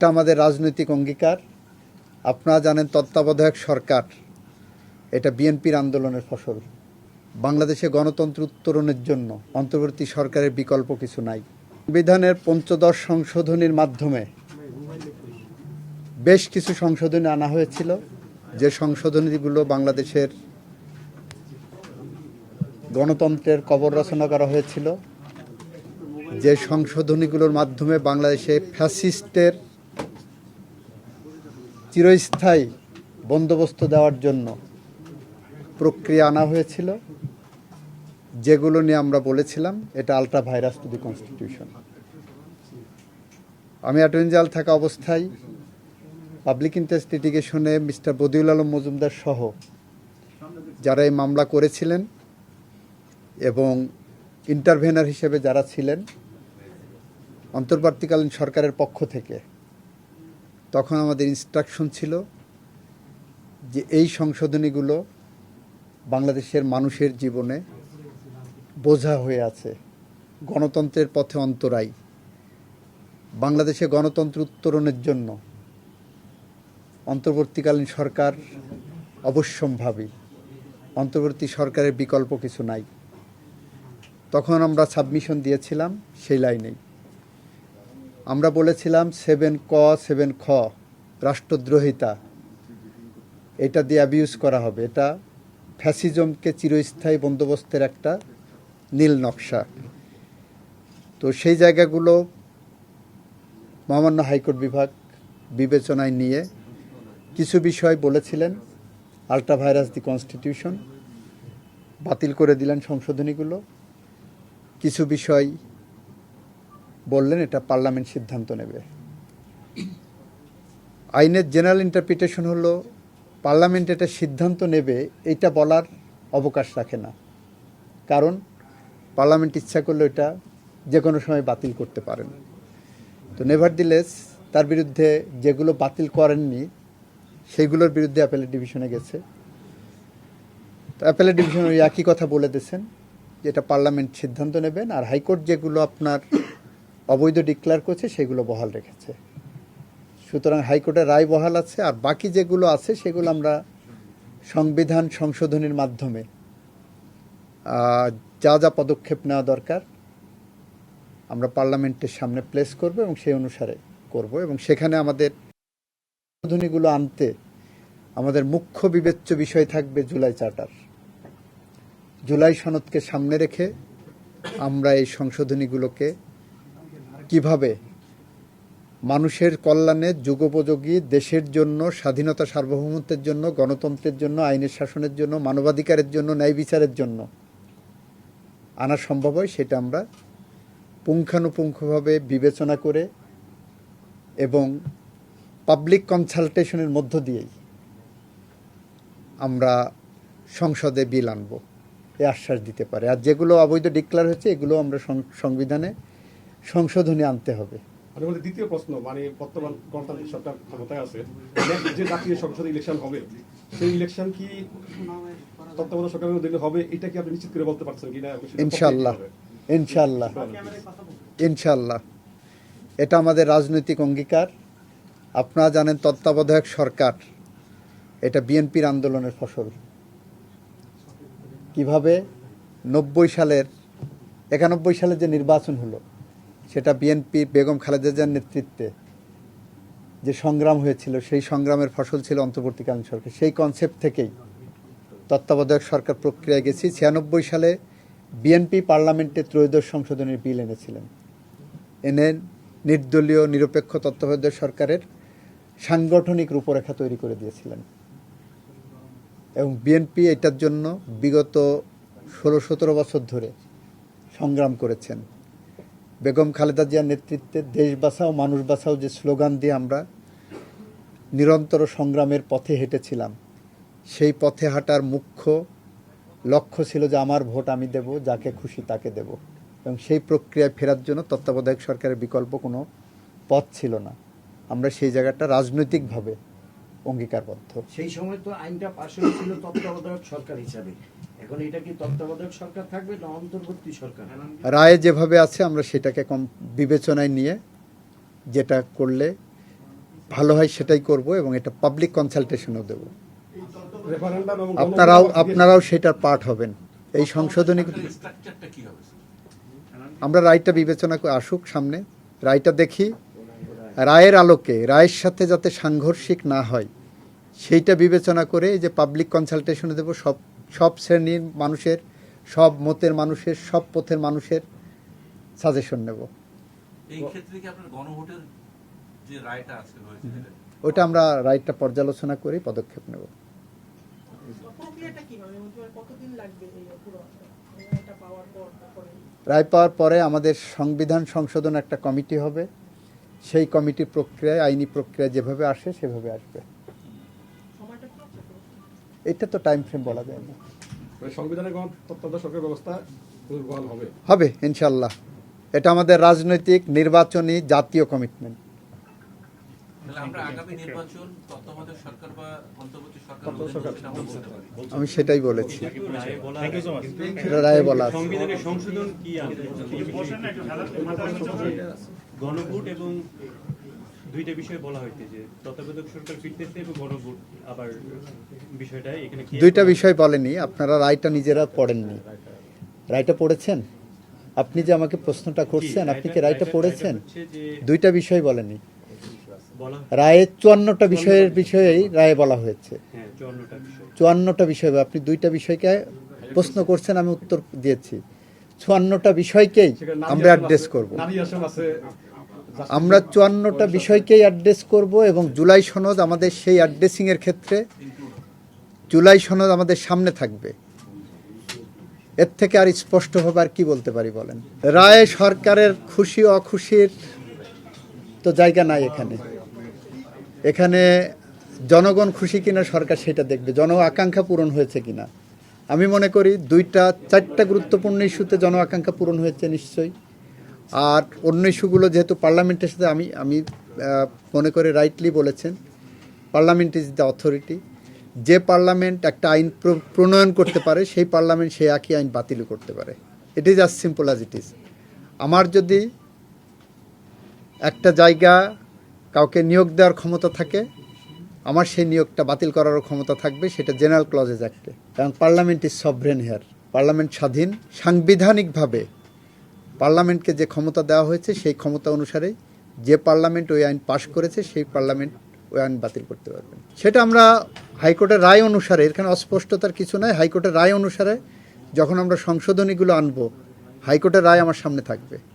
এটা আমাদের রাজনৈতিক অঙ্গীকার। আপনারা জানেন তত্ত্বাবধায়ক সরকার এটা বিএনপির আন্দোলনের ফসল। বাংলাদেশে গণতন্ত্র উত্তরণের জন্য অন্তর্বর্তী সরকারের বিকল্প কিছু নাই। সংবিধানের পঞ্চদশ সংশোধনীর মাধ্যমে বেশ কিছু সংশোধনী আনা হয়েছিল, যে সংশোধনীগুলো বাংলাদেশের গণতন্ত্রের কবর রচনা করা হয়েছিল, যে সংশোধনীগুলোর মাধ্যমে বাংলাদেশে ফ্যাসিস্টের চিরস্থায়ী বন্দোবস্ত দেওয়ার জন্য প্রক্রিয়া আনা হয়েছিল, যেগুলো নিয়ে আমরা বলেছিলাম এটা ultra vires to the constitution. আমি অ্যাটর্নি জেনারেল থাকা অবস্থায় পাবলিক ইন্টারেস্ট লিটিগেশনে মিস্টার বদিউল আলম মজুমদার সহ যারা এই মামলা করেছিলেন এবং ইন্টারভেনার হিসেবে যারা ছিলেন অন্তর্বর্তীকালীন সরকারের পক্ষ থেকে, তখন আমাদের ইনস্ট্রাকশন ছিল যে এই সংশোধনীগুলো বাংলাদেশের মানুষের জীবনে বোঝা হয়ে আছে, গণতন্ত্রের পথে অন্তরায়। বাংলাদেশে গণতন্ত্র উত্তরণের জন্য অন্তর্বর্তীকালীন সরকার অবশ্যম্ভাবী, অন্তর্বর্তী সরকারের বিকল্প কিছু নাই। তখন আমরা সাবমিশন দিয়েছিলাম সেই লাইনেই। আমরা বলেছিলাম 7 ক 7 খ রাষ্ট্রদ্রোহিতা, এটা দিয়ে অ্যাবিউজ করা হবে, এটা ফ্যাসিজমকে চিরস্থায়ী বন্দোবস্তের একটা নীল নকশা। তো সেই জায়গাগুলো মহামান্য হাইকোর্ট বিভাগ বিবেচনায় নিয়ে কিছু বিষয় বলেছিলেন আলট্রা ভাইরাস দি কনস্টিটিউশন, বাতিল করে দিলেন সংশোধনীগুলো। কিছু বিষয় বললেন এটা পার্লামেন্ট সিদ্ধান্ত নেবে। আইনের জেনারেল ইন্টারপ্রিটেশন হলো পার্লামেন্ট এটা সিদ্ধান্ত নেবে, এটা বলার অবকাশ রাখে না, কারণ পার্লামেন্ট ইচ্ছা করলে এটা যে কোনো সময় বাতিল করতে পারেন। তো নেভারদিলেস তার বিরুদ্ধে যেগুলো বাতিল করেননি সেইগুলোর বিরুদ্ধে অ্যাপেলেট ডিভিশনে গেছে। তো অ্যাপেলেট ডিভিশন ওই একই কথা বলে দিয়েছেন যে এটা পার্লামেন্ট সিদ্ধান্ত নেবেন, আর হাইকোর্ট যেগুলো আপনার অবৈধ ডিক্লেয়ার করছে সেগুলো বহাল রেখেছে। সুতরাং হাইকোর্টের রায় বহাল আছে, আর বাকি যেগুলো আছে সেগুলো আমরা সংবিধান সংশোধনীর মাধ্যমে যা যা পদক্ষেপ নেওয়া দরকার আমরা পার্লামেন্টের সামনে প্লেস করব এবং সেই অনুসারে করব। এবং সেখানে আমাদের সংশোধনীগুলো আনতে আমাদের মুখ্য বিবেচ্য বিষয় থাকবে জুলাই চার্টার। জুলাই সনদকে সামনে রেখে আমরা এই সংশোধনীগুলোকে কিভাবে মানুষের কল্যাণে, যুগোপযোগী, দেশের জন্য, স্বাধীনতা সার্বভৌমত্বের জন্য, গণতন্ত্রের জন্য, আইনের শাসনের জন্য, মানবাধিকারের জন্য, ন্যায় বিচারের জন্য আনা সম্ভব হয়, সেটা আমরা পুঙ্খানুপুঙ্খভাবে বিবেচনা করে এবং পাবলিক কনসালটেশনের মধ্য দিয়েই আমরা সংসদে বিল আনব, এ আশ্বাস দিতে পারে। আর যেগুলো অবৈধ ডিক্লেয়ার হয়েছে এগুলো আমরা সংবিধানে সংশোধনী আনতে হবে। দ্বিতীয় প্রশ্ন, মানে বর্তমান গণতান্ত্রিক সরকার ক্ষমতায় আছে, যে জাতীয় সংসদ ইলেকশন হবে সেই ইলেকশন কি তত্ত্বাবধায়ক সরকারের অধীনে হবে, এটা কি আপনি নিশ্চিত করে বলতে পারছেন কিনা? ইনশাআল্লাহ, ইনশাআল্লাহ, ইনশাআল্লাহ। এটা আমাদের রাজনৈতিক অঙ্গীকার। আপনারা জানেন তত্ত্বাবধায়ক সরকার এটা বিএনপির আন্দোলনের ফসল। কিভাবে 91 সালের যে নির্বাচন হলো সেটা বিএনপি বেগম খালেদা জিয়ার নেতৃত্বে যে সংগ্রাম হয়েছিল সেই সংগ্রামের ফসল ছিল অন্তর্বর্তীকালীন সরকার। সেই কনসেপ্ট থেকেই তত্ত্বাবধায়ক সরকার প্রক্রিয়ায় গেছি। 96 সালে বিএনপি পার্লামেন্টে ত্রয়োদশ সংশোধনীর বিল এনেছিলেন, এনে নির্দলীয় নিরপেক্ষ তত্ত্বাবধায়ক সরকারের সাংগঠনিক রূপরেখা তৈরি করে দিয়েছিলেন। এবং বিএনপি এটার জন্য বিগত 16-17 বছর ধরে সংগ্রাম করেছেন। বেগম খালেদা জিয়ার নেতৃত্বে দেশ বাঁচাও মানুষ বাঁচাও যে স্লোগান দিয়ে আমরা নিরন্তর সংগ্রামের পথে হেঁটেছিলাম, সেই পথে হাঁটার মুখ্য লক্ষ্য ছিল যে আমার ভোট আমি দেব, যাকে খুশি তাকে দেব। এবং সেই প্রক্রিয়ায় ফেরার জন্য তত্ত্বাবধায়ক সরকারের বিকল্প কোনো পথ ছিল না। আমরা সেই জায়গাটা রাজনৈতিকভাবে অঙ্গীকারবদ্ধ। সেই সময় তো আইনটা পাশ হয়েছিল তত্ত্বাবধায়ক সরকার হিসাবে, এখন এটা কি তত্ত্বাবধায়ক সরকার থাকবে না অন্তর্বর্তী সরকার? রায়ে যেভাবে আছে আমরা সেটাকে বিবেচনায় নিয়ে যেটা করলে ভালো হয় সেটাই করব এবং এটা পাবলিক কনসালটেশনও দেব। রেফারেন্ডাম এবং আপনারাও সেটার পার্ট হবেন। এই সংশোধনী স্ট্রাকচারটা কি হবে? আমরা রায়টা বিবেচনা করে আসুক সামনে, রায়টা দেখি, রায়ের আলোকে রায়ের সাথে যাতে সাংঘর্ষিক না হয় সেইটা বিবেচনা করে এই যে পাবলিক কনসালটেশনে দেব, সব শ্রেণীর মানুষের, সব মতের মানুষের, সব পথের মানুষের সাজেশন নেব। এই ক্ষেত্রে কি আপনার গণভোটের যে রায়টা আছে হয়েছে ওটা আমরা রায়টা পর্যালোচনা করে পদক্ষেপ নেব। প্রক্রিয়াটা কি মানে কতদিন লাগবে এই পুরো এটা পাওয়ার পর তারপরে? রায় পাওয়ার পরে আমাদের সংবিধান সংশোধন একটা কমিটি হবে, সেই কমিটির প্রক্রিয়ায় আইনি প্রক্রিয়া যেভাবে আসে সেভাবে আসবে। সময়টা কি আছে? এটা তো টাইম ফ্রেম বলা যায় না। সংবিধানের তত্ত্বাবধায়ক সরকার ব্যবস্থা পুনর্বহাল হবে। হবে ইনশাল্লাহ। এটা আমাদের রাজনৈতিক নির্বাচনী জাতীয় কমিটমেন্ট। তাহলে আমরা আগামী নির্বাচন তত্ত্বাবধায়ক সরকার বা অন্তর্বর্তী সরকার সেটা আমরা বলতে পারি। আমি সেটাই বলেছি, কিন্তু রায়ে বলা সেটা রায়ে বলা আছে। সংবিধানের সংশোধন কি আনবে? গণভোট এবং দুইটা বিষয় বলা হইতে যে তত্ত্বাবধায়ক সরকার ফিরতেছে এবং গণভোট আবার বিষয়টা এখানে কি দুইটা বিষয় বলেনি, আপনারা রায়টা নিজেরা পড়েননি। রায়টা পড়েছেন? আপনি যে আমাকে প্রশ্নটা করছেন, আপনি কি রায়টা পড়েছেন? হচ্ছে যে দুইটা বিষয় বলেনি বলা রায়ে, 54টা বিষয়ের বিষয়েই রায়ে বলা হয়েছে। হ্যাঁ 54টা বিষয় 54টা বিষয়, আপনি দুইটা বিষয়কে প্রশ্ন করছেন, আমি উত্তর দিয়েছি। 54টা বিষয়কেই সেখানে নারী আমরা আসন অ্যাড্রেস আছে, করব। নারী আসন আছে, আমরা 54টা বিষয়কেই অ্যাড্রেস করব এবং জুলাই সনদ আমাদের সেই অ্যাড্রেসিংয়ের ক্ষেত্রে জুলাই সনদ আমাদের সামনে থাকবে। এর থেকে আর স্পষ্টভাবে আর কি বলতে পারি বলেন? রায়ে সরকারের খুশি অখুশির তো জায়গা নাই এখানে। এখানে জনগণ খুশি কিনা সরকার সেটা দেখবে, জন আকাঙ্ক্ষা পূরণ হয়েছে কিনা। আমি মনে করি 4টা গুরুত্বপূর্ণ ইস্যুতে জন আকাঙ্ক্ষা পূরণ হয়েছে নিশ্চয়ই। আর অন্য ইস্যুগুলো যেহেতু পার্লামেন্টের সাথে আমি মনে করি রাইটলি বলেছেন, পার্লামেন্ট ইজ দ্য অথরিটি। যে পার্লামেন্ট একটা আইন প্রণয়ন করতে পারে সেই পার্লামেন্ট সেই একই আইন বাতিল করতে পারে। It is as simple as it is. আমার যদি একটা জায়গা কাউকে নিয়োগ দেওয়ার ক্ষমতা থাকে, আমার সেই নিয়োগটা বাতিল করারও ক্ষমতা থাকবে, সেটা জেনারেল ক্লজেস অ্যাক্টে। কারণ parliament is sovereign here, parliament স্বাধীন। সাংবিধানিকভাবে পার্লামেন্টকে যে ক্ষমতা দেওয়া হয়েছে সেই ক্ষমতা অনুসারে যে পার্লামেন্ট ওই আইন পাশ করেছে সেই পার্লামেন্ট ওই আইন বাতিল করতে পারবেন। সেটা আমরা হাইকোর্টের রায় অনুসারে, এখানে অস্পষ্টতার কিছু নয়, হাইকোর্টের রায় অনুসারে যখন আমরা সংশোধনীগুলো আনবো, হাইকোর্টের রায় আমার সামনে থাকবে।